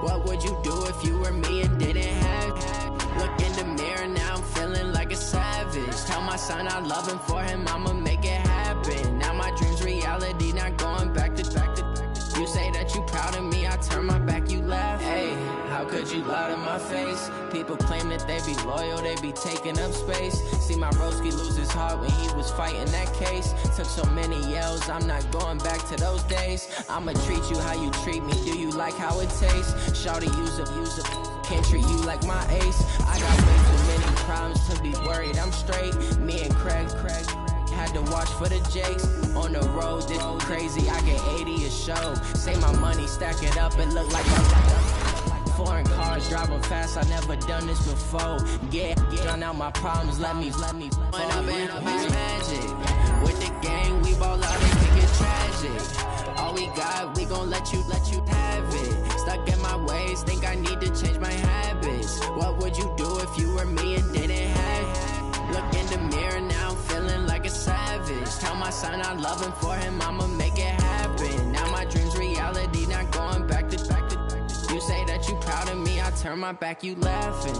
What would you do if you were me and didn't have it? Look in the mirror, now I'm feeling like a savage. Tell my son I love him, for him I'ma make it happen. Now my dream's reality, not going back to. You say that you proud of me, I turn my back, you laugh. Hey, how could you lie to my face? People claim that they be loyal, they be taking up space. See my broski lose his heart when he was fighting that case. Took so many yells, I'm not going back to those days. I'ma treat you how you treat me, do you like how it tastes? Shawty, use up, can't treat you like my ace. I got way too many problems to be worried, I'm straight. Me and Craig had to watch for the Jakes. On the road, this crazy, I get 80 a show. Say my money, stack it up, it look like foreign cars, driving fast, I never done this before. Yeah, drown out my problems, let me When I've been up is magic. With the gang, we ball out and think it's tragic. All we got, we gon' let you have it. Stuck in my ways, think I need to change my habits. What would you do if you were me and didn't have it? Look in the mirror, now I'm feeling like a savage. Tell my son I love him, for him I'ma make it happen. Now my dream's reality, not going back to. You say that you proud of me, I turn my back, you laughing.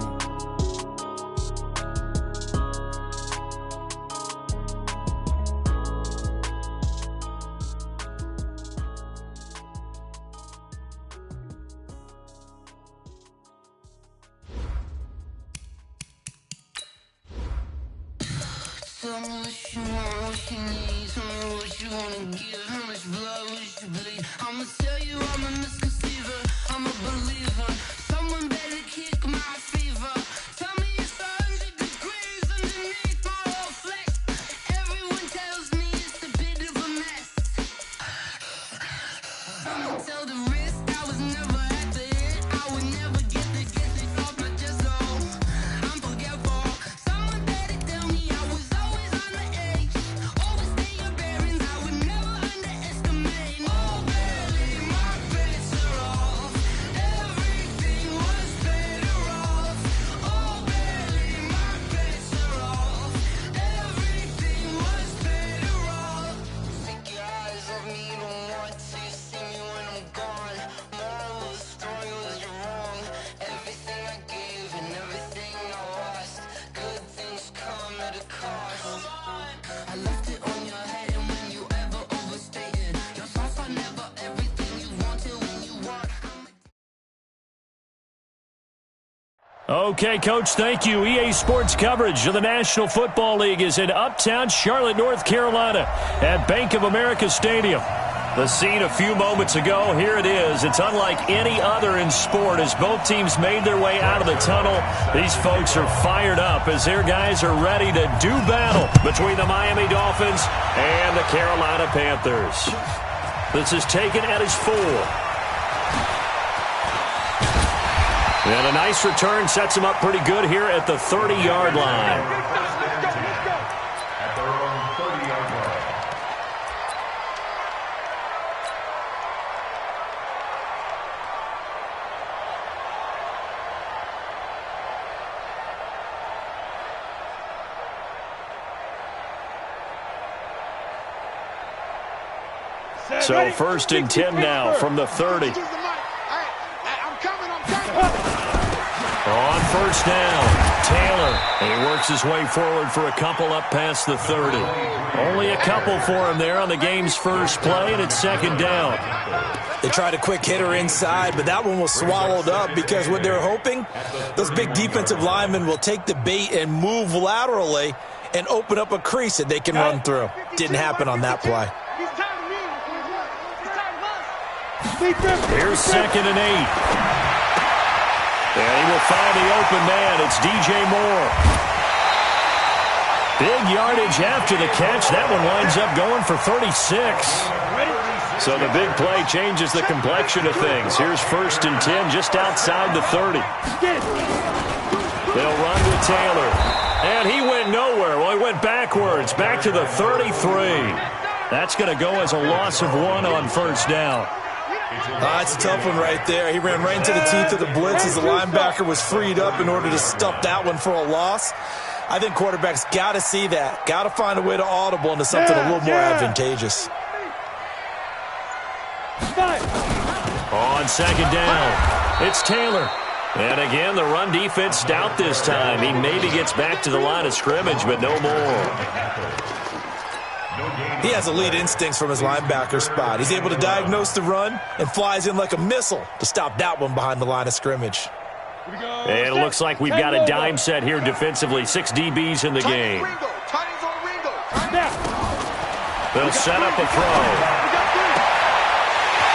Tell me what you want, what you need. Tell me what you wanna give. How much blood would you bleed? I'ma tell you I'm a misconceiver. I'm a believer. Someone better kick my fever. Tell me it's 100 degrees underneath my whole flex. Everyone tells me it's a bit of a mess. I'ma tell the risk I was never at the end. I would never get it off my chest. So I'm forgetful. Someone better tell me I was always on the edge. Overstay your bearings, I would never underestimate. Oh, barely my bets are off. Everything was better off. Oh, barely my bets are off. Everything was better off. Take your eyes off me, don't want to see me when I'm gone. Moral of the story was you're wrong. Everything I gave and everything I lost. Good things come at a cost. I left it on your head, and when you ever overstay it, your thoughts are never everything you wanted when you want. Okay, Coach, thank you. EA Sports coverage of the National Football League is in uptown Charlotte, North Carolina at Bank of America Stadium. The scene a few moments ago, here it is. It's unlike any other in sport as both teams made their way out of the tunnel. These folks are fired up as their guys are ready to do battle between the Miami Dolphins and the Carolina Panthers. This is taken at his 4. And a nice return sets him up pretty good here at the 30-yard line. So first and 10 now from the 30. On first down, Taylor. And he works his way forward for a couple up past the 30. Only a couple for him there on the game's first play, and it's second down. They tried a quick hitter inside, but that one was swallowed up because what they're hoping, those big defensive linemen will take the bait and move laterally and open up a crease that they can run through. Didn't happen on that play. Here's second and 8. And he will find the open man. It's DJ Moore. Big yardage after the catch. That one winds up going for 36. So the big play changes the complexion of things. Here's first and 10 just outside the 30. They'll run with Taylor. And he went nowhere. Well, he went backwards, back to the 33. That's going to go as a loss of 1 on first down. It's a tough one right there. He ran right into the teeth of the blitz as the linebacker was freed up in order to stuff that one for a loss. I think quarterbacks got to see that. Got to find a way to audible into something a little more advantageous. On second down, It's Taylor. And again, the run defense stout this time. He maybe gets back to the line of scrimmage, but no more. He has elite instincts from his linebacker spot. He's able to diagnose the run and flies in like a missile to stop that one behind the line of scrimmage. And it looks like we've got a dime set here defensively. 6 DBs in the game. They'll set up a throw.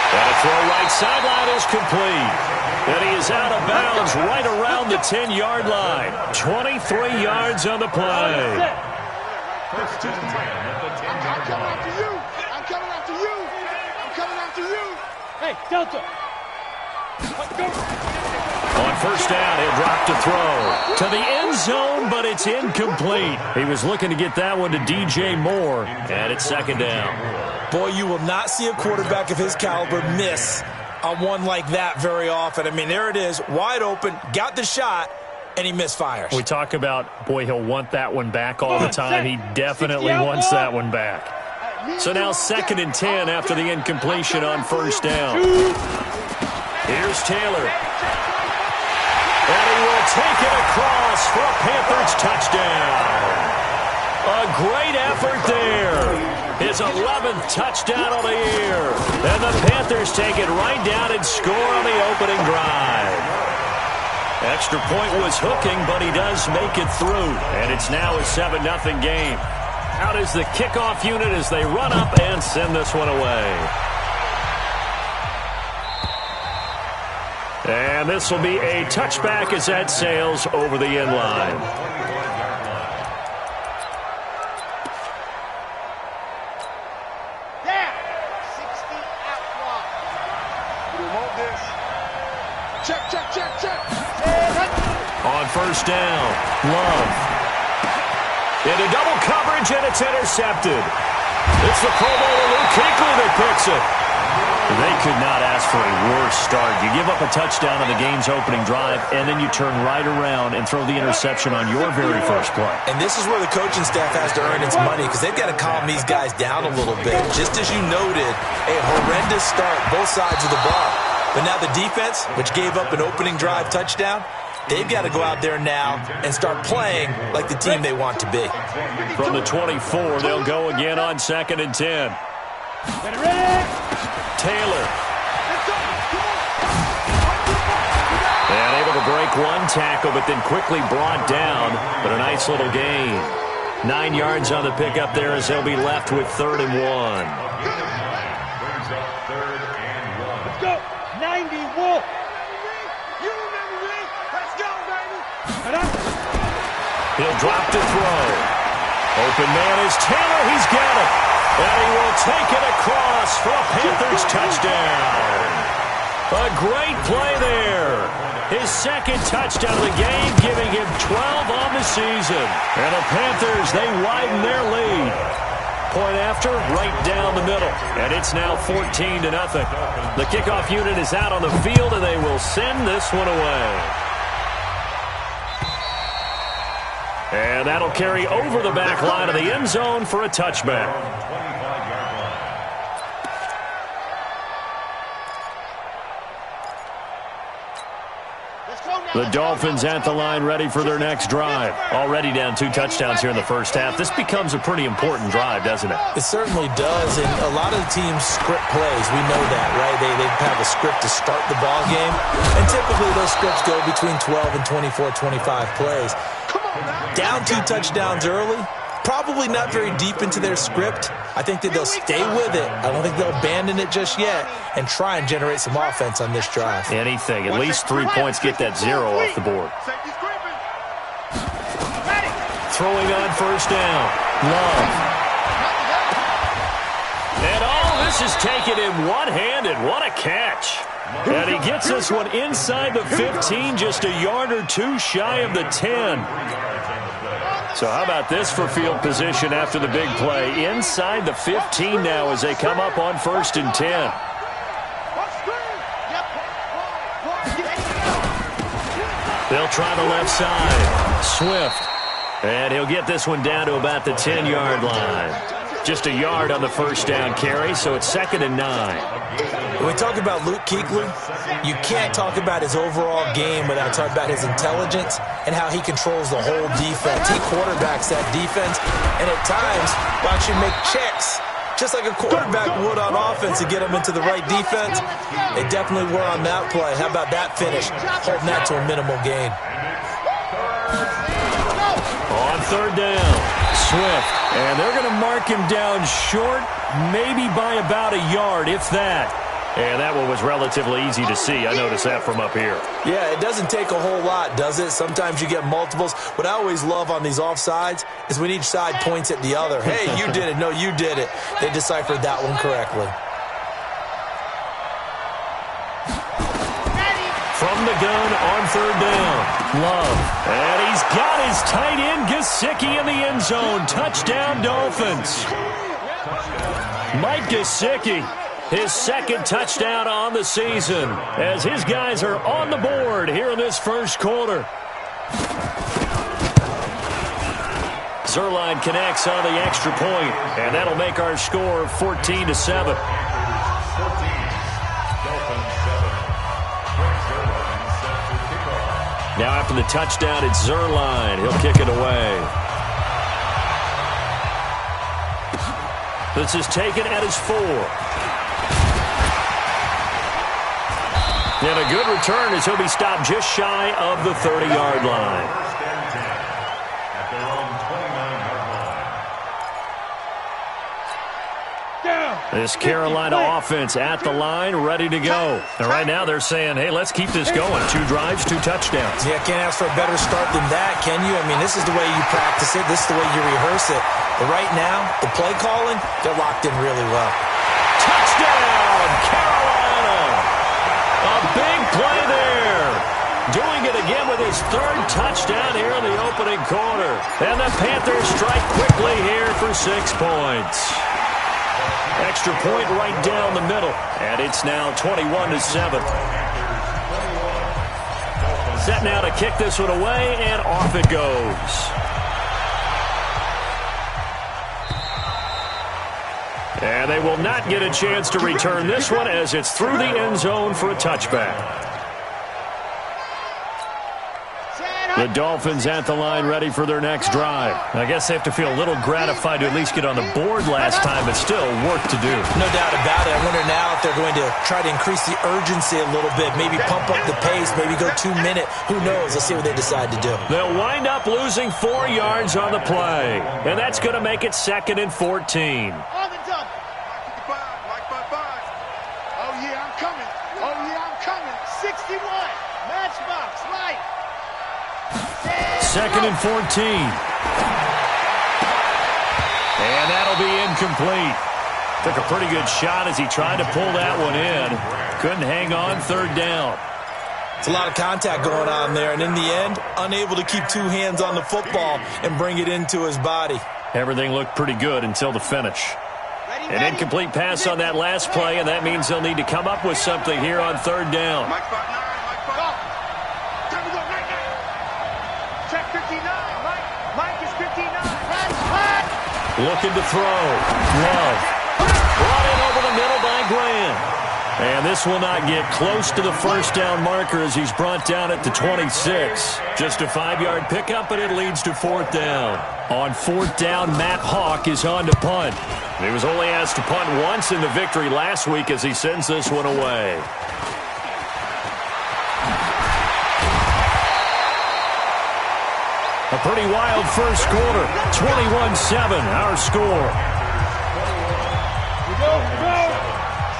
And a throw right sideline is complete. And he is out of bounds right around the 10-yard line. 23 yards on the play. First and 10 at the 10-yard line. I'm coming after you. I'm coming after you. Hey, Delta. On first down, he'll drop to throw to the end zone, but it's incomplete. He was looking to get that one to DJ Moore, and it's second down. Boy, you will not see a quarterback of his caliber miss on one like that very often. I mean, there it is, wide open, got the shot, and he misfires. We talk about, boy, he'll want that one back all the time. He definitely wants that one back. So now second and 10 after the incompletion on first down. Here's Taylor. And he will take it across for a Panthers touchdown. A great effort there. His 11th touchdown of the year. And the Panthers take it right down and score on the opening drive. Extra point was hooking, but he does make it through. And it's now a 7-0 game. Out is the kickoff unit as they run up and send this one away. And this will be a touchback as that sails over the end line. Yeah, 60 out wide. We want this. Check. On first down, Love. Into double coverage, and it's intercepted. It's the Pro Bowler Luke Kuechly that picks it. They could not ask for a worse start. You give up a touchdown on the game's opening drive, and then you turn right around and throw the interception on your very first play. And this is where the coaching staff has to earn its money because they've got to calm these guys down a little bit. Just as you noted, a horrendous start, both sides of the ball. But now the defense, which gave up an opening drive touchdown, they've got to go out there now and start playing like the team they want to be. From the 24, they'll go again on second and 10. Taylor. And able to break one tackle, but then quickly brought down. But a nice little gain. 9 yards on the pickup there as they'll be left with 3rd and 1. Let's go. 91. You remember me. Let's go, baby. He'll drop to throw. Open man is Taylor. He's got it. And he will take it across for a Panthers touchdown. A great play there. His second touchdown of the game, giving him 12 on the season. And the Panthers, they widen their lead. Point after, right down the middle. And it's now 14-0. The kickoff unit is out on the field, and they will send this one away. And that'll carry over the back line of the end zone for a touchback. The Dolphins at the line ready for their next drive. Already down 2 touchdowns here in the first half. This becomes a pretty important drive, doesn't it? It certainly does, and a lot of the teams script plays. We know that, right? They have a script to start the ball game, and typically those scripts go between 12 and 24, 25 plays. Down 2 touchdowns early, probably not very deep into their script. I think that they'll stay with it. I don't think they'll abandon it just yet and try and generate some offense on this drive. Anything. At least 3 points, get that 0 off the board. Throwing on first down. Love. And all this is taken in one-handed. What a catch. And he gets this one inside the 15, just a yard or 2 shy of the 10. So how about this for field position after the big play? Inside the 15 now as they come up on 1st and 10. They'll try the left side. Swift. And he'll get this one down to about the 10-yard line. Just a yard on the first down carry, so it's 2nd and 9. When we talk about Luke Kuechly, you can't talk about his overall game without talking about his intelligence and how he controls the whole defense. He quarterbacks that defense, and at times, watch him make checks, just like a quarterback would on offense to get him into the right defense. They definitely were on that play. How about that finish? Holding that to a minimal gain. On third down, Swift. And they're going to mark him down short, maybe by about a yard, if that. And that one was relatively easy to see. I noticed that from up here. Yeah, it doesn't take a whole lot, does it? Sometimes you get multiples. What I always love on these offsides is when each side points at the other. Hey, you did it. No, you did it. They deciphered that one correctly. From the gun on third down, Love. And he's got his tight end, Gesicki, in the end zone. Touchdown, Dolphins. Mike Gesicki, his second touchdown on the season, as his guys are on the board here in this first quarter. Zerline connects on the extra point, and that'll make our score 14-7. Now after the touchdown, it's Zerline. He'll kick it away. This is taken at his 4. And a good return as he'll be stopped just shy of the 30-yard line. This Carolina offense at the line, ready to go. And right now they're saying, hey, let's keep this going. 2 drives, 2 touchdowns. Yeah, can't ask for a better start than that, can you? I mean, this is the way you practice it. This is the way you rehearse it. But right now, the play calling, they're locked in really well. Touchdown, Carolina! A big play there. Doing it again with his 3rd touchdown here in the opening quarter. And the Panthers strike quickly here for 6 points. Extra point right down the middle, and it's now 21-7. Set now to kick this one away, and off it goes. And they will not get a chance to return this one as it's through the end zone for a touchback. The Dolphins at the line ready for their next drive. I guess they have to feel a little gratified to at least get on the board last time, but still work to do. No doubt about it. I wonder now if they're going to try to increase the urgency a little bit, maybe pump up the pace, maybe go 2-minute. Who knows? Let's see what they decide to do. They'll wind up losing 4 yards on the play, and that's going to make it 2nd and 14. On the double. Oh, yeah, I'm coming. Oh, yeah, I'm coming. 61. Matchbox, light. 2nd and 14. And that'll be incomplete. Took a pretty good shot as he tried to pull that one in. Couldn't hang on 3rd down. It's a lot of contact going on there, and in the end, unable to keep 2 hands on the football and bring it into his body. Everything looked pretty good until the finish. An incomplete pass on that last play, and that means they'll need to come up with something here on 3rd down. Looking to throw. Love. Brought in over the middle by Graham. And this will not get close to the first down marker as he's brought down at the 26. Just a 5-yard pickup, but it leads to 4th down. On 4th down, Matt Hawk is on to punt. He was only asked to punt once in the victory last week as he sends this one away. A pretty wild first quarter. 21-7, our score. Go,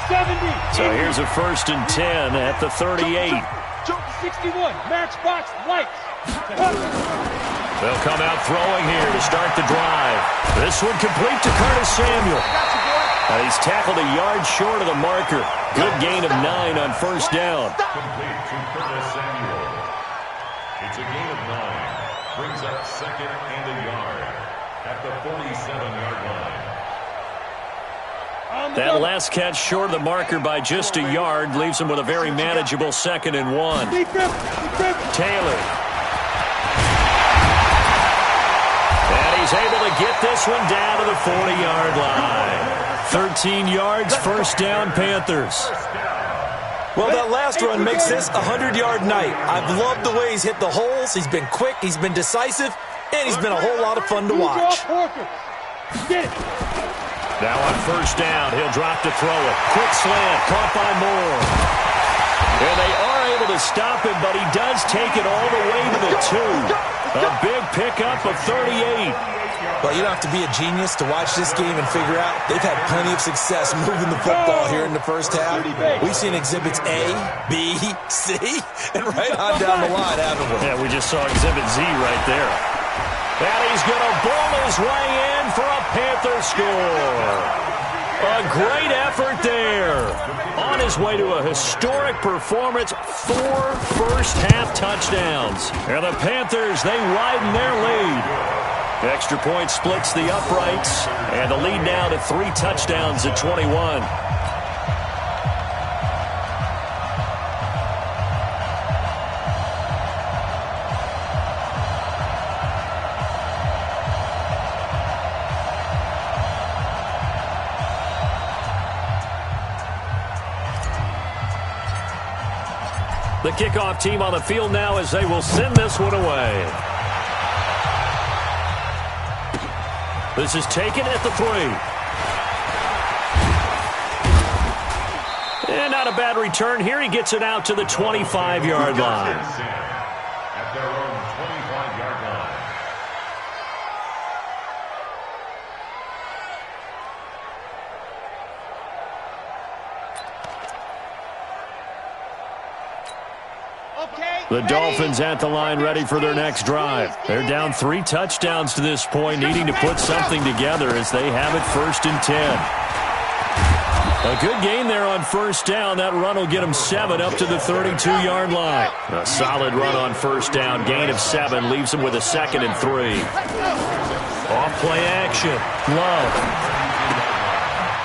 70. So here's a 1st and 10 at the 38. Jump 61. Matchbox, lights. They'll come out throwing here to start the drive. This one complete to Curtis Samuel. And he's tackled a yard short of the marker. Good gain of 9 on 1st down. Complete to Curtis Samuel. It's a gain of 9. Brings up 2nd and a yard at the 47-yard line. That last catch short of the marker by just a yard leaves him with a very manageable 2nd and 1. Taylor. And he's able to get this one down to the 40-yard line. 13 yards, first down, Panthers. Well, that last run makes this a 100-yard night. I've loved the way he's hit the holes. He's been quick, he's been decisive, and he's been a whole lot of fun to watch. Get it. Now on first down, he'll drop to throw it. Quick slant, caught by Moore. And they are able to stop him, but he does take it all the way to the 2. A big pickup of 38. Well, you don't have to be a genius to watch this game and figure out they've had plenty of success moving the football here in the first half. We've seen exhibits A, B, C, and right on down the line, haven't we? Yeah, we just saw exhibit Z right there. And he's going to bowl his way in for a Panther score. A great effort there. On his way to a historic performance, 4 first-half touchdowns. And the Panthers, they widen their lead. Extra point splits the uprights, and the lead now to 3 touchdowns at 21. The kickoff team on the field now as they will send this one away. This is taken at the 3. And not a bad return here. He gets it out to the 25-yard line. At their own 25-yard line. The Dolphins at the line ready for their next drive. They're down 3 touchdowns to this point, needing to put something together as they have it 1st and 10. A good gain there on first down. That run will get them 7 up to the 32-yard line. A solid run on first down. Gain of 7 leaves them with a 2nd and 3. Off play action. Love.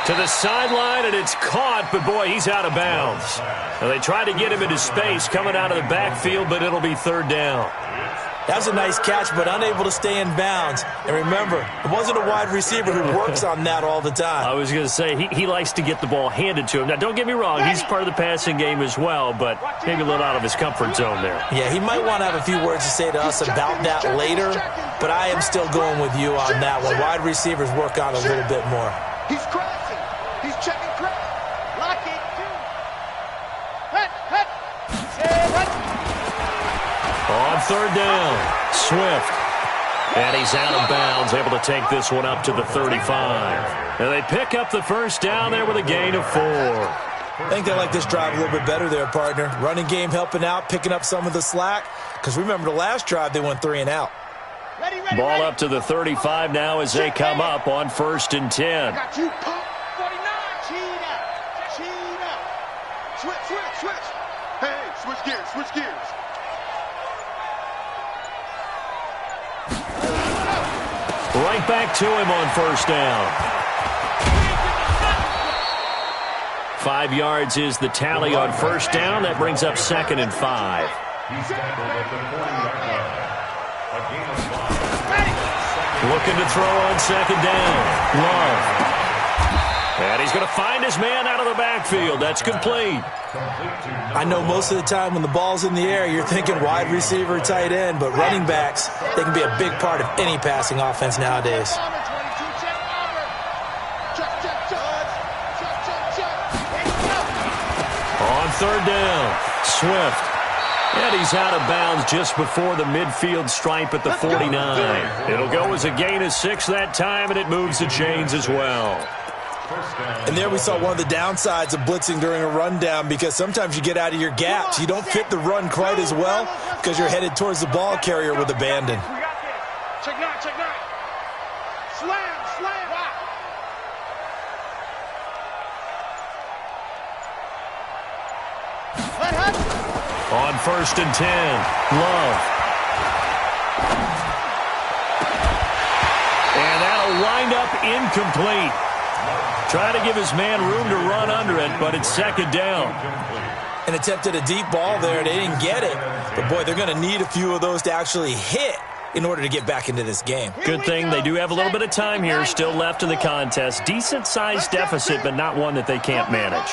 To the sideline, and it's caught, but boy, he's out of bounds. Now, they tried to get him into space coming out of the backfield, but it'll be 3rd down. That was a nice catch, but unable to stay in bounds. And remember, it wasn't a wide receiver who works on that all the time. I was going to say, he likes to get the ball handed to him. Now, don't get me wrong, he's part of the passing game as well, but maybe a little out of his comfort zone there. Yeah, he might want to have a few words to say to us about that later, but I am still going with you on that one. Wide receivers work on a little bit more. He's crossing. He's checking crack. Lock it. On 3rd down, Swift. And he's out of bounds, able to take this one up to the 35. And they pick up the first down there with a gain of 4. I think they like this drive a little bit better there, partner. Running game helping out, picking up some of the slack. Because remember the last drive, they went 3 and out. Ball up to the 35 now as they come up on 1st and 10. Got you, pump. 49. Cheetah. Switch. Hey, switch gears. Right back to him on first down. 5 yards is the tally on first down. That brings up 2nd and 5. He's tackled at the 40-yard line. A gain of 5. Looking to throw on 2nd down. Love. And he's going to find his man out of the backfield. That's complete. I know most of the time when the ball's in the air, you're thinking wide receiver, tight end, but running backs, they can be a big part of any passing offense nowadays. On 3rd down, Swift. And he's out of bounds just before the midfield stripe at the 49. It'll go as a gain of 6 that time, and it moves the chains as well. And there we saw one of the downsides of blitzing during a rundown, because sometimes you get out of your gaps. You don't fit the run quite as well because you're headed towards the ball carrier with abandon. Check nine. Slam. On 1st and 10, Love. And that'll wind up incomplete. Trying to give his man room to run under it, but it's 2nd down. And attempted a deep ball there. They didn't get it. But, boy, they're going to need a few of those to actually hit in order to get back into this game. Good thing they do have a little bit of time here still left in the contest. Decent-sized deficit, but not one that they can't manage.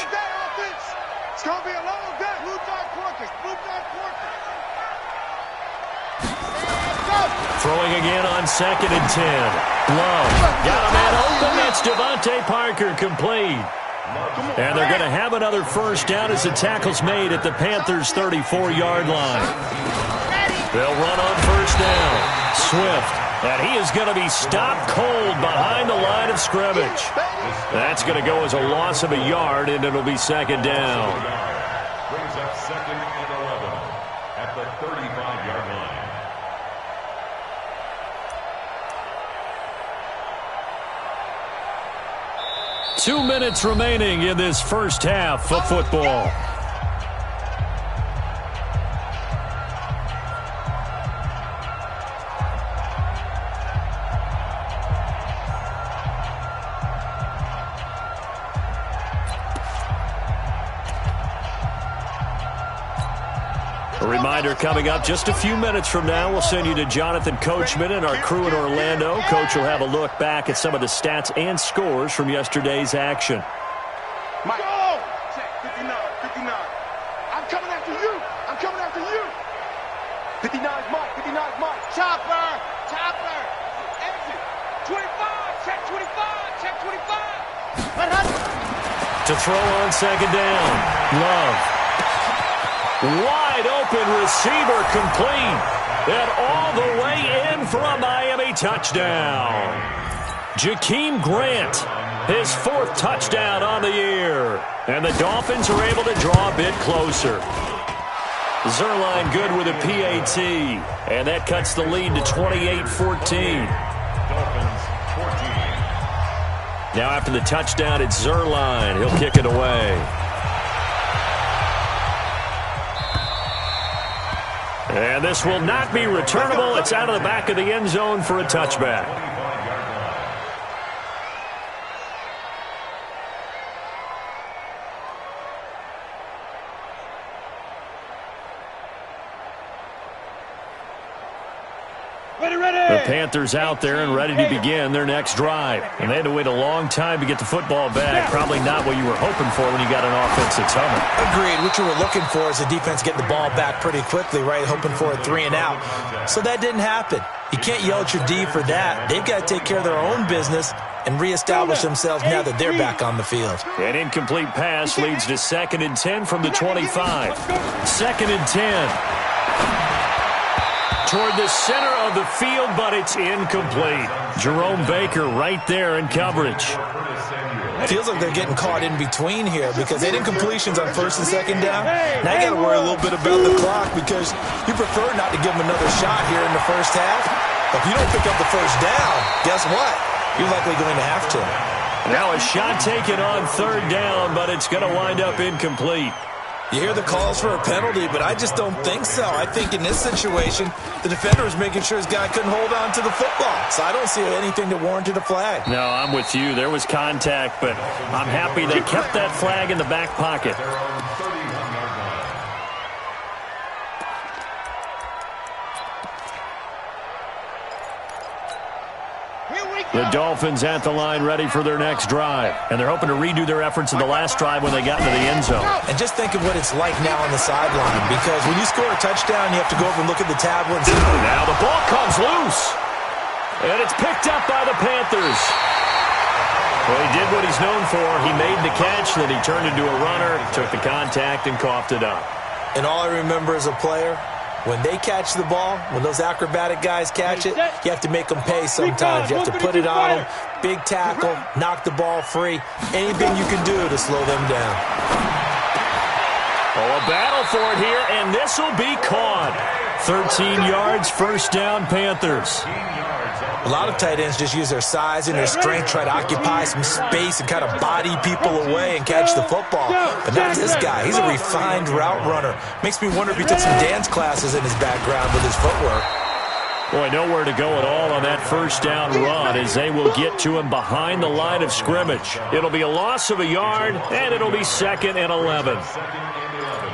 It's going to be a long day. Blue dot quarters. Throwing again on 2nd and 10. Love got a man open. That's Devontae Parker complete. And they're going to have another first down as the tackle's made at the Panthers' 34-yard line. They'll run on first down. Swift, and he is going to be stopped cold behind the line of scrimmage. That's going to go as a loss of a yard, and it'll be 2nd down. Brings up 2nd and 11 at the 35-yard line. Two minutes remaining in this first half of football. A reminder coming up just a few minutes from now, we'll send you to Jonathan Coachman and our crew in Orlando. Coach will have a look back at some of the stats and scores from yesterday's action. Mike, check, 59. I'm coming after you. 59's Mike. Chopper. Exit. 25. Check 25. To throw on 2nd down. Love. Wide open receiver complete. And all the way in for a Miami touchdown. Jakeem Grant, his 4th touchdown on the year. And the Dolphins are able to draw a bit closer. Zerline good with a PAT. And that cuts the lead to 28-14. Dolphins 14. Now after the touchdown, it's Zerline. He'll kick it away. And this will not be returnable. It's out of the back of the end zone for a touchback. The Panthers out there and ready to begin their next drive. And they had to wait a long time to get the football back. Probably not what you were hoping for when you got an offense that's humming. Agreed. What you were looking for is the defense getting the ball back pretty quickly, right? Hoping for a 3 and out. So that didn't happen. You can't yell at your D for that. They've got to take care of their own business and reestablish themselves now that they're back on the field. An incomplete pass leads to 2nd and 10 from the 25. 2nd and 10. Toward the center of the field, but it's incomplete. Jerome Baker right there in coverage. Feels like they're getting caught in between here because they did incompletions on 1st and 2nd down. Now you got to worry a little bit about the clock because you prefer not to give them another shot here in the first half. But if you don't pick up the first down, guess what? You're likely going to have to. Now a shot taken on 3rd down, but it's going to wind up incomplete. You hear the calls for a penalty, but I just don't think so. I think in this situation, the defender was making sure his guy couldn't hold on to the football. So I don't see anything that warranted a flag. No, I'm with you. There was contact, but I'm happy they kept that flag in the back pocket. The Dolphins at the line ready for their next drive. And they're hoping to redo their efforts in the last drive when they got into the end zone. And just think of what it's like now on the sideline, because when you score a touchdown, you have to go over and look at the tablet and see. Now the ball comes loose. And it's picked up by the Panthers. Well, he did what he's known for. He made the catch, then he turned into a runner, took the contact, and coughed it up. And all I remember as a player, when they catch the ball, when those acrobatic guys catch it, you have to make them pay sometimes. You have to put it on them, big tackle, knock the ball free, anything you can do to slow them down. Oh, a battle for it here, and this will be caught. 13 yards, first down, Panthers. A lot of tight ends just use their size and their strength, try to occupy some space and kind of body people away and catch the football. But not this guy. He's a refined route runner. Makes me wonder if he took some dance classes in his background with his footwork. Boy, nowhere to go at all on that first down run as they will get to him behind the line of scrimmage. It'll be a loss of a yard, and it'll be 2nd and 11. 2nd and 11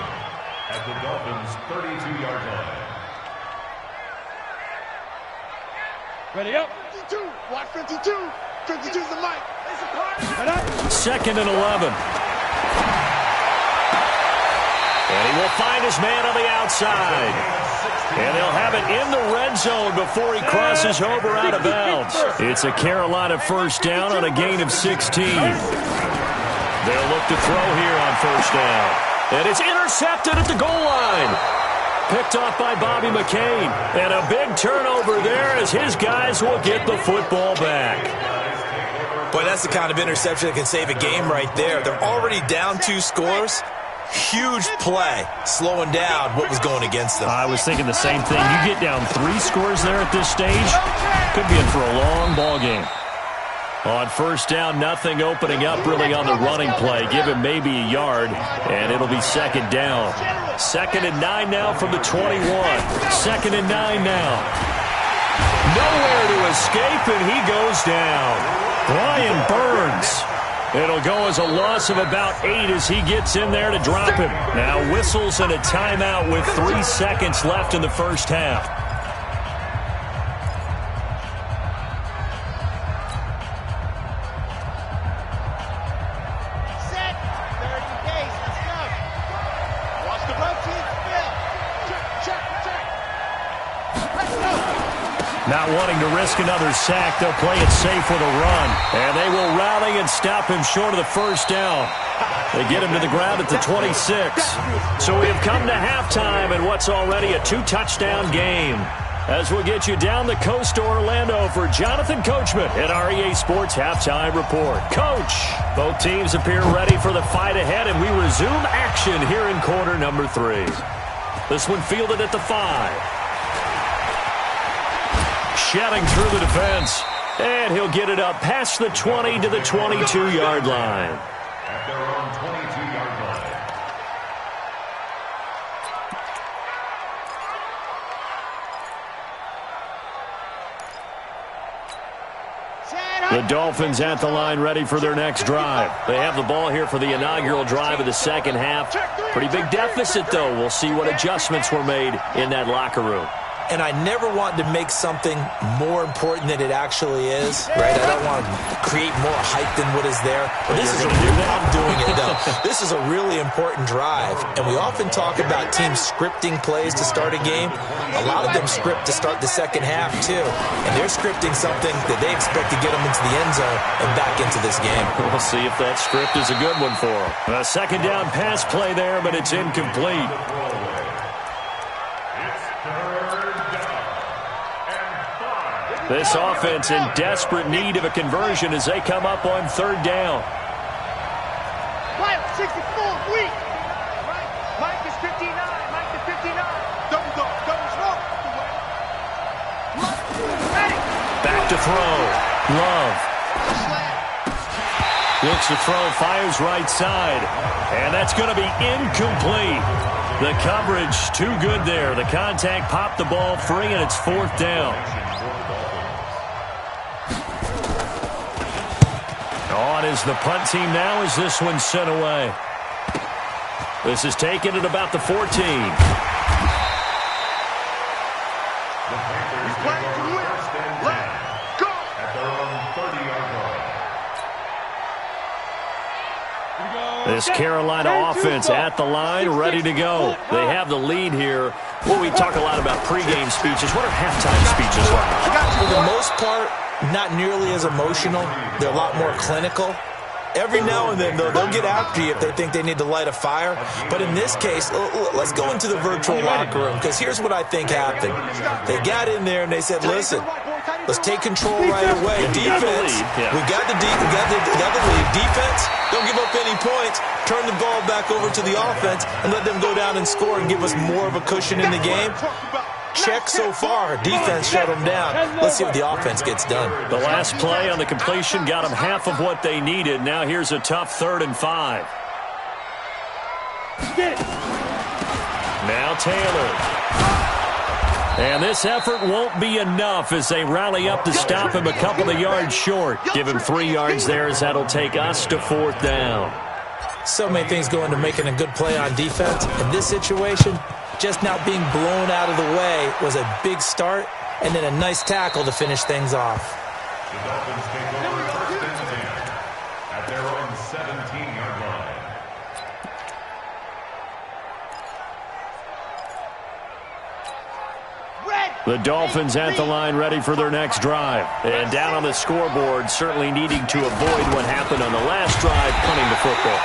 at the Dolphins' 32-yard line. Ready up. 52. Watch 52. 52's the mic. Second and 11. And he will find his man on the outside. And they'll have it in the red zone before he crosses over out of bounds. It's a Carolina first down on a gain of 16. They'll look to throw here on first down. And it's intercepted at the goal line. Picked off by Bobby McCain. And a big turnover there as his guys will get the football back. Boy, that's the kind of interception that can save a game right there. They're already down 2 scores. Huge play, slowing down what was going against them. I was thinking the same thing. You get down 3 scores there at this stage, could be in for a long ball game. On first down, nothing opening up really on the running play. Give him maybe a yard, and it'll be second down. Second and 9 now from the 21. Second and 9 now. Nowhere to escape, and he goes down. Brian Burns. It'll go as a loss of about 8 as he gets in there to drop him. Now whistles and a timeout with 3 seconds left in the first half. Set. 30 pace. Let's go. Watch the rotate. Fill. Check. Let's go. Not wanting to risk another sack, they'll play it safe with a run. And they will rally and stop him short of the first down. They get him to the ground at the 26. So we have come to halftime in what's already a 2-touchdown game. As we'll get you down the coast to Orlando for Jonathan Coachman at our EA Sports Halftime Report. Coach, both teams appear ready for the fight ahead, and we resume action here in quarter number 3. This one fielded at the 5. Shedding through the defense, and he'll get it up past the 20 to the 22-yard line. At their own 22-yard line. The Dolphins at the line ready for their next drive. They have the ball here for the inaugural drive of the second half. Pretty big deficit, though. We'll see what adjustments were made in that locker room. And I never want to make something more important than it actually is, right? I don't want to create more hype than what is there. But this is I'm doing it, though. This is a really important drive. And we often talk about teams scripting plays to start a game. A lot of them script to start the second half, too. And they're scripting something that they expect to get them into the end zone and back into this game. We'll see if that script is a good one for them. A second down pass play there, but it's incomplete. This offense in desperate need of a conversion as they come up on third down. Wild, 64, weak. Right. Mike is 59. Mike is 59. Double smoke. Ready. Back to throw. Love. Looks to throw, fires right side. And that's going to be incomplete. The coverage too good there. The contact popped the ball free, and it's fourth down. On is the punt team now as this one's sent away. This is taken at about the 14. The Panthers take over first and 10 at their own 30-yard line. This Carolina offense at the line, ready to go. They have the lead here. Well, we talk a lot about pregame speeches. What are halftime speeches like? For the most part, not nearly as emotional. They're a lot more clinical. Every now and then, though, they'll get after you if they think they need to light a fire. But in this case, let's go into the virtual locker room, because here's what I think happened. They got in there and they said, listen, let's take control right away. Defense, we got the lead. Defense, don't give up any points. Turn the ball back over to the offense and let them go down and score and give us more of a cushion in the game. Check so far. Defense shut them down. Let's see what the offense gets done. The last play on the completion got them half of what they needed. Now here's a tough 3rd and 5. Now Taylor. And this effort won't be enough as they rally up to stop him a couple of yards short. Give him 3 yards there as that'll take us to 4th down. So many things go into making a good play on defense. In this situation, just now being blown out of the way was a big start, and then a nice tackle to finish things off. The Dolphins take over 1st and 10 at their own 17-yard line. The Dolphins at the line ready for their next drive. And down on the scoreboard, certainly needing to avoid what happened on the last drive, punting the football.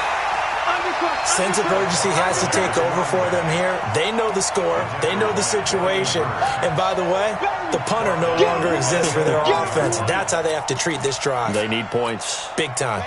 Sense of urgency has to take over for them here. They know the score. They know the situation. And by the way, the punter no longer exists for their offense. That's how they have to treat this drive. They need points. Big time.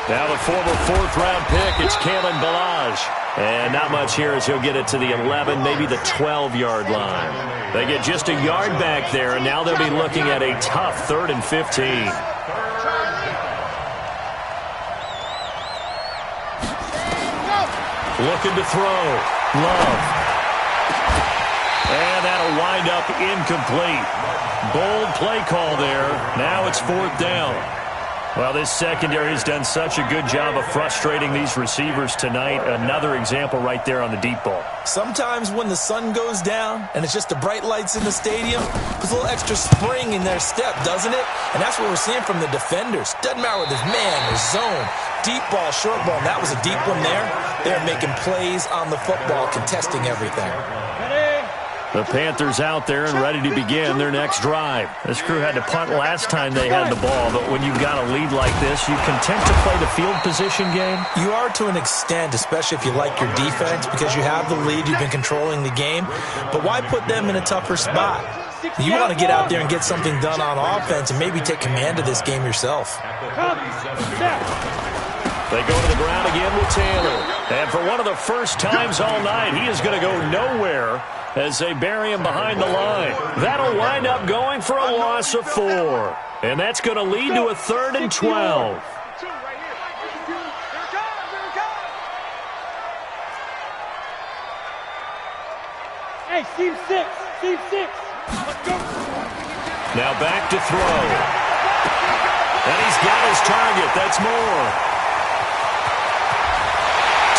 Now the former 4th-round pick, it's Kalen Ballage. And not much here as he'll get it to the 11, maybe the 12-yard line. They get just a yard back there, and now they'll be looking at a tough 3rd and 15. Looking to throw. Love. And that'll wind up incomplete. Bold play call there. Now it's 4th down. Well, this secondary has done such a good job of frustrating these receivers tonight. Another example right there on the deep ball. Sometimes when the sun goes down and it's just the bright lights in the stadium, there's a little extra spring in their step, doesn't it? And that's what we're seeing from the defenders. Doesn't matter whether it's man or zone, deep ball, short ball. And that was a deep one there. They're making plays on the football, contesting everything. The Panthers out there and ready to begin their next drive. This crew had to punt last time they had the ball, but when you've got a lead like this, you content to play the field position game? You are to an extent, especially if you like your defense, because you have the lead, you've been controlling the game. But why put them in a tougher spot? You want to get out there and get something done on offense and maybe take command of this game yourself. They go to the ground again with Taylor. And for one of the first times all night, he is going to go nowhere as they bury him behind the line. That'll wind up going for a loss of 4. And that's going to lead to a 3rd and 12. Hey, Steve 6. Steve 6. Let's go. Now back to throw. And he's got his target. That's Moore.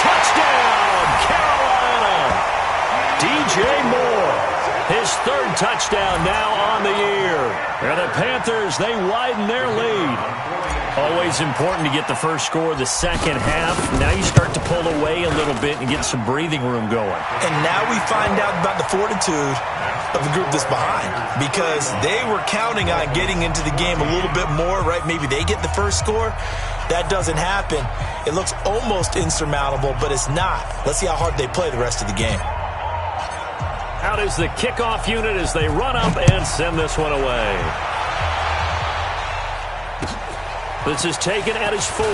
Touchdown, Carolina. DJ Moore, his 3rd touchdown now on the year. And the Panthers, they widen their lead. Always important to get the first score the second half. Now you start to pull away a little bit and get some breathing room going. And now we find out about the fortitude of the group that's behind, because they were counting on getting into the game a little bit more, right? Maybe they get the first score. That doesn't happen. It looks almost insurmountable, but it's not. Let's see how hard they play the rest of the game. Out is the kickoff unit as they run up and send this one away. This is taken at his 4.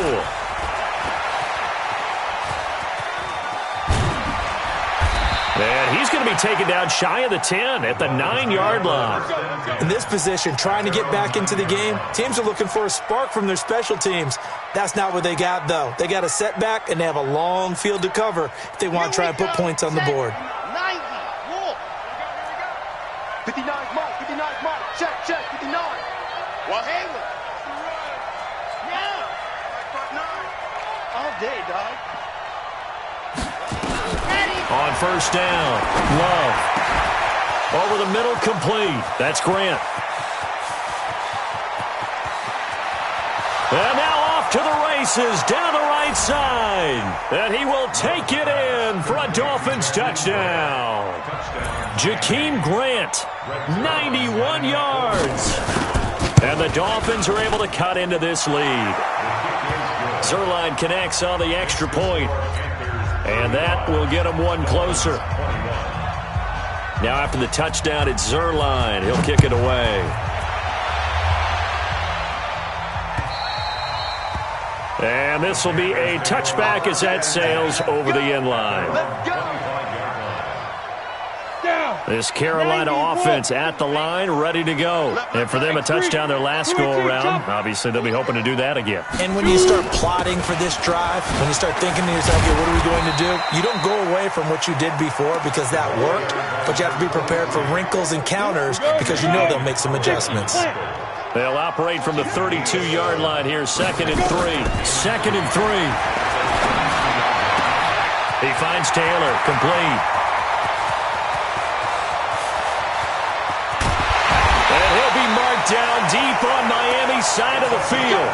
And he's going to be taken down shy of the 10 at the 9-yard line. In this position, trying to get back into the game, teams are looking for a spark from their special teams. That's not what they got, though. They got a setback, and they have a long field to cover if they want to try and put points on the board. 59's mark, 59's mark. Check, 59. What? Taylor. Yeah. All day, dog. On first down, Love. Over the middle, complete. That's Grant. And now off to the races, down the right side. And he will take it in for a Dolphins touchdown. Jakeem Grant, 91 yards. And the Dolphins are able to cut into this lead. Zuerlein connects on the extra point. And that will get him one closer. Now after the touchdown, it's Zuerlein. He'll kick it away. And this will be a touchback as that sails over the end line. This Carolina offense at the line, ready to go. And for them, a touchdown their last go-around. Obviously, they'll be hoping to do that again. And when you start plotting for this drive, when you start thinking to yourself, okay, what are we going to do? You don't go away from what you did before because that worked, but you have to be prepared for wrinkles and counters because you know they'll make some adjustments. They'll operate from the 32-yard line here, 2nd and 3. 2nd and 3. He finds Taylor, complete. And he'll be marked down deep on Miami's side of the field.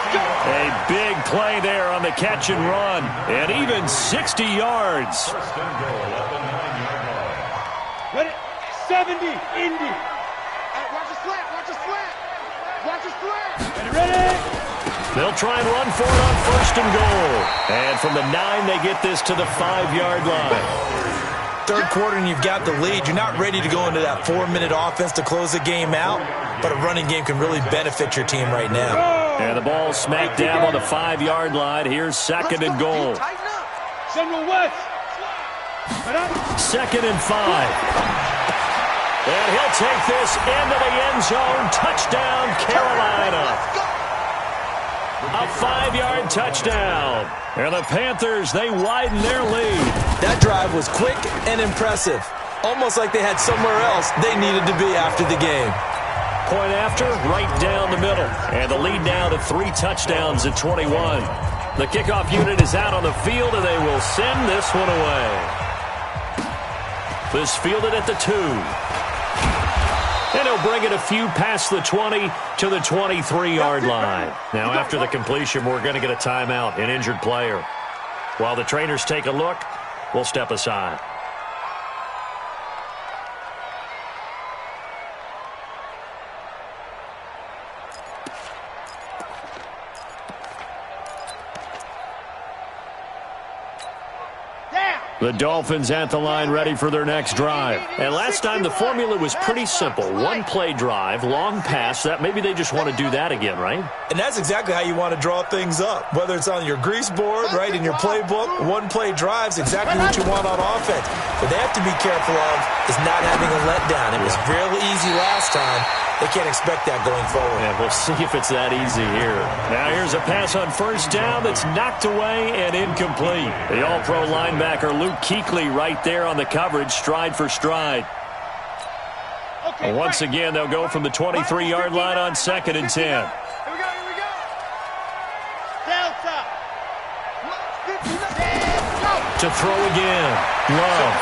A big play there on the catch and run, and even 60 yards. First and goal at the 9-yard line. Ready? 70, Indy. Hey, watch the slant, watch the slant. Watch the slant. Ready? They'll try and run for it on first and goal. And from the 9, they get this to the 5-yard line. Third quarter and you've got the lead. You're not ready to go into that 4-minute offense to close the game out, but a running game can really benefit your team right now. And the ball smack dab on the 5-yard line. Here's second and goal. General West. Second and 5. And he'll take this into the end zone. Touchdown, Carolina. A 5-yard touchdown. And the Panthers, they widen their lead. That drive was quick and impressive. Almost like they had somewhere else they needed to be after the game. Point after, right down the middle. And the lead now to 3 touchdowns at 21. The kickoff unit is out on the field, and they will send this one away. This fielded at the 2. And he'll bring it a few past the 20 to the 23-yard line. Now, after the completion, we're going to get a timeout, an injured player. While the trainers take a look, we'll step aside. The Dolphins at the line ready for their next drive. And last time the formula was pretty simple. One-play drive, long pass. That maybe they just want to do that again, right? And that's exactly how you want to draw things up. Whether it's on your grease board, right, in your playbook, one-play drive's exactly what you want on offense. What they have to be careful of is not having a letdown. It was real easy last time. They can't expect that going forward. Yeah, we'll see if it's that easy here. Now here's a pass on first down that's knocked away and incomplete. The all-pro linebacker Luke Kuechly right there on the coverage, stride for stride. And once again, they'll go from the 23-yard line on second and 10. Here we go. Delta. To throw again. Love.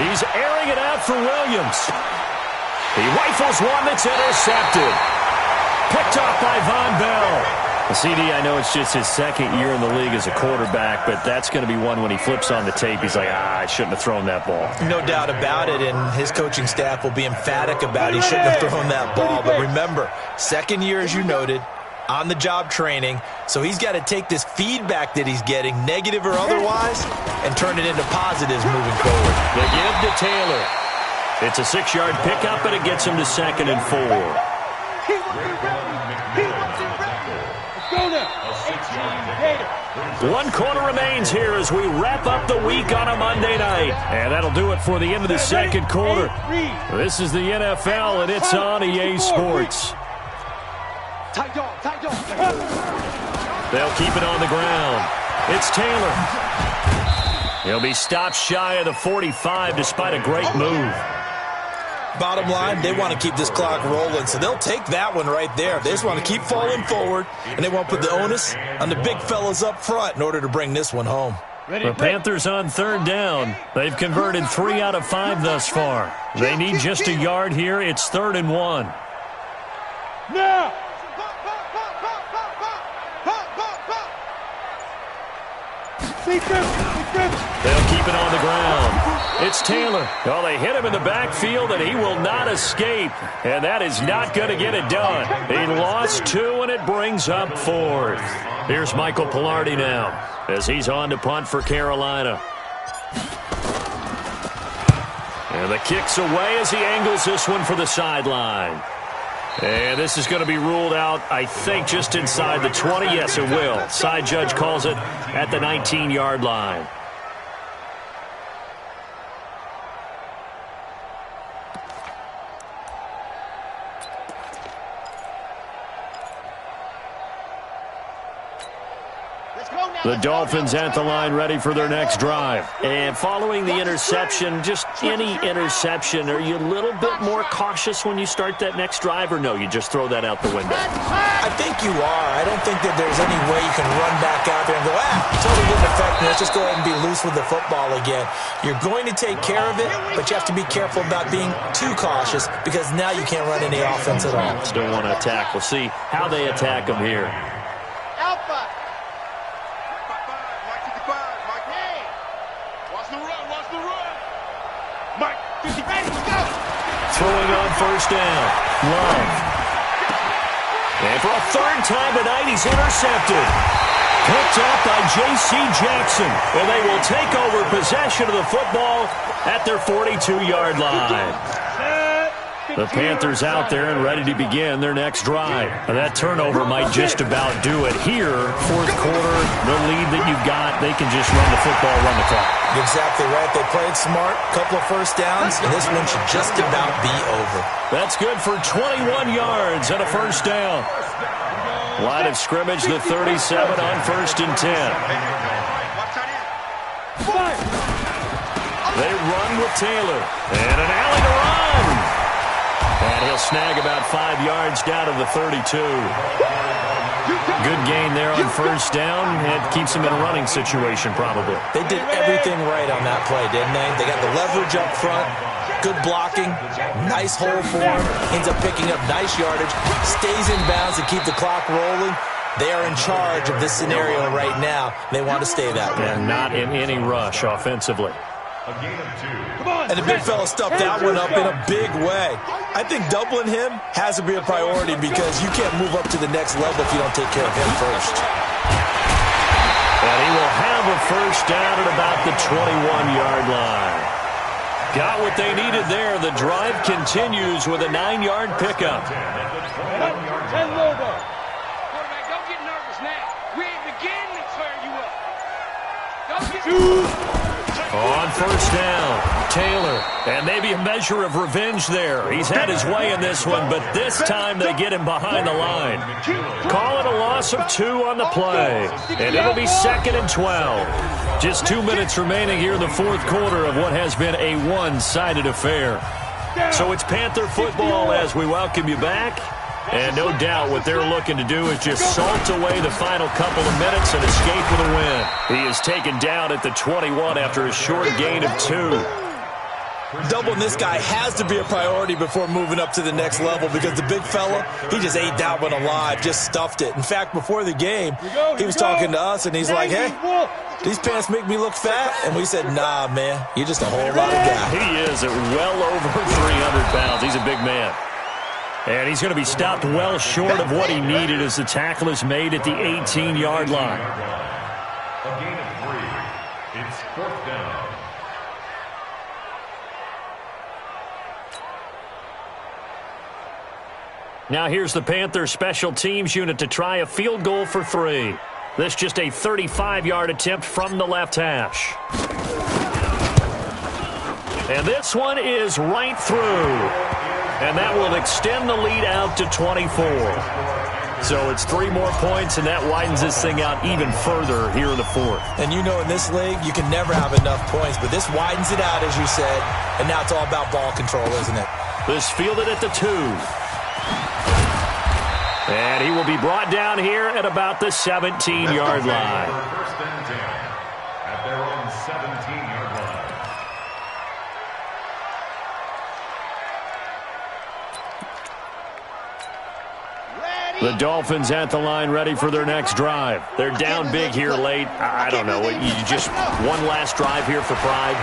He's airing it out for Williams. He rifles one that's intercepted. Picked off by Von Bell. CD, I know it's just his second year in the league as a quarterback, but that's going to be one when he flips on the tape. He's like, I shouldn't have thrown that ball. No doubt about it, and his coaching staff will be emphatic about he shouldn't have thrown that ball. But remember, second year, as you noted, on-the-job training, so he's got to take this feedback that he's getting, negative or otherwise, and turn it into positives moving forward. The give to Taylor. It's a 6-yard pickup, and it gets him to second and 4. One quarter remains here as we wrap up the week on a Monday night. And that'll do it for the end of the second quarter. This is the NFL, and it's on EA Sports. They'll keep it on the ground. It's Taylor. He'll be stopped shy of the 45 despite a great move. Bottom line, they want to keep this clock rolling, so they'll take that one right there. They just want to keep falling forward, and they want to put the onus on the big fellas up front in order to bring this one home. The Panthers on third down. They've converted 3 out of 5 thus far. They need just a yard here. It's 3rd and 1. Now! They'll keep it on the ground. It's Taylor. Well, they hit him in the backfield, and he will not escape. And that is not going to get it done. He lost 2, and it brings up 4th. Here's Michael Pilardi now as he's on to punt for Carolina. And the kick's away as he angles this one for the sideline. And this is going to be ruled out, I think, just inside the 20. Yes, it will. Side judge calls it at the 19-yard line. The Dolphins at the line ready for their next drive. And following the interception, just any interception, are you a little bit more cautious when you start that next drive, or no, you just throw that out the window? I think you are. I don't think that there's any way you can run back out there and go, totally didn't affect me. Let's just go ahead and be loose with the football again. You're going to take care of it, but you have to be careful about being too cautious because now you can't run any offense at all. Still want to attack. We'll see how they attack them here. Alpha. Mike 55. Mike, hey. Watch the run. Watch the run. Mike 50. Ready, go. Throwing on first down. Love. And for a third time tonight, he's intercepted. Picked up by J.C. Jackson. And they will take over possession of the football at their 42-yard line. The Panthers out there and ready to begin their next drive. Now that turnover might just about do it here. Fourth quarter, the lead that you've got, they can just run the football, run the clock. Exactly right. They played smart, couple of first downs, and this one should just about be over. That's good for 21 yards and a first down. Line of scrimmage, the 37 on 1st and 10. They run with Taylor. And an alley to run. And he'll snag about 5 yards down to the 32. Good gain there on first down. It keeps him in a running situation, probably. They did everything right on that play, didn't they? They got the leverage up front, good blocking, nice hole for him, ends up picking up nice yardage, stays in bounds to keep the clock rolling. They are in charge of this scenario right now. They want to stay that way. And not in any rush offensively. A gain of 2. And the big fella stuffed that one up in a big way. I think doubling him has to be a priority because you can't move up to the next level if you don't take care of him first. And he will have a first down at about the 21-yard line. Got what they needed there. The drive continues with a 9-yard pickup. Quarterback, don't get nervous now. We ain't beginning to turn you up. Don't get On first down, Taylor. And maybe a measure of revenge there. He's had his way in this one, but this time they get him behind the line. Call it a loss of 2 on the play. And it'll be 2nd and 12. Just 2 minutes remaining here in the fourth quarter of what has been a one-sided affair. So it's Panther football as we welcome you back. And no doubt what they're looking to do is just salt away the final couple of minutes and escape with a win. He is taken down at the 21 after a short gain of 2. Doubling this guy has to be a priority before moving up to the next level because the big fella, he just ate that one alive, just stuffed it. In fact, before the game, he was talking to us, and he's like, hey, these pants make me look fat? And we said, nah, man, you're just a whole lot of guy. He is at well over 300 pounds. He's a big man. And he's going to be stopped well short of what he needed as the tackle is made at the 18-yard line. A gain of 3. It's 4th down. Now here's the Panthers special teams unit to try a field goal for 3. This just a 35-yard attempt from the left hash. And this one is right through. And that will extend the lead out to 24. So it's 3 more points, and that widens this thing out even further here in the fourth. And you know in this league, you can never have enough points, but this widens it out, as you said, and now it's all about ball control, isn't it? This fielded at the 2. And he will be brought down here at about the 17-yard line. First and 10 at their own 17-yard line. The Dolphins at the line ready for their next drive. They're down big here late. I don't know. You just one last drive here for pride.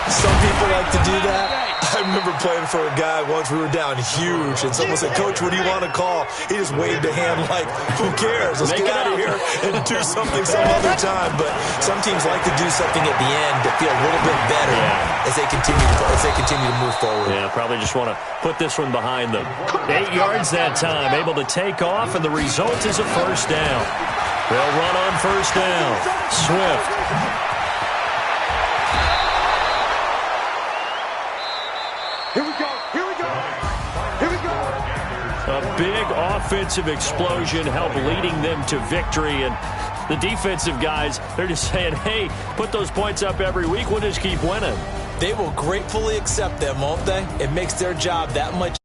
Some people like to do that. I remember playing for a guy once. We were down huge, and someone said, Coach, what do you want to call? He just waved a hand like, who cares? Let's get out of here and do something some other time. But some teams like to do something at the end to feel a little bit better as they continue to move forward. Yeah, probably just want to put this one behind them. 8 yards that time, able to take off, and the result is a first down. They'll run on first down. Swift. offensive explosion help leading them to victory. And the defensive guys, they're just saying, hey, put those points up every week. We'll just keep winning. They will gratefully accept them, won't they? It makes their job that much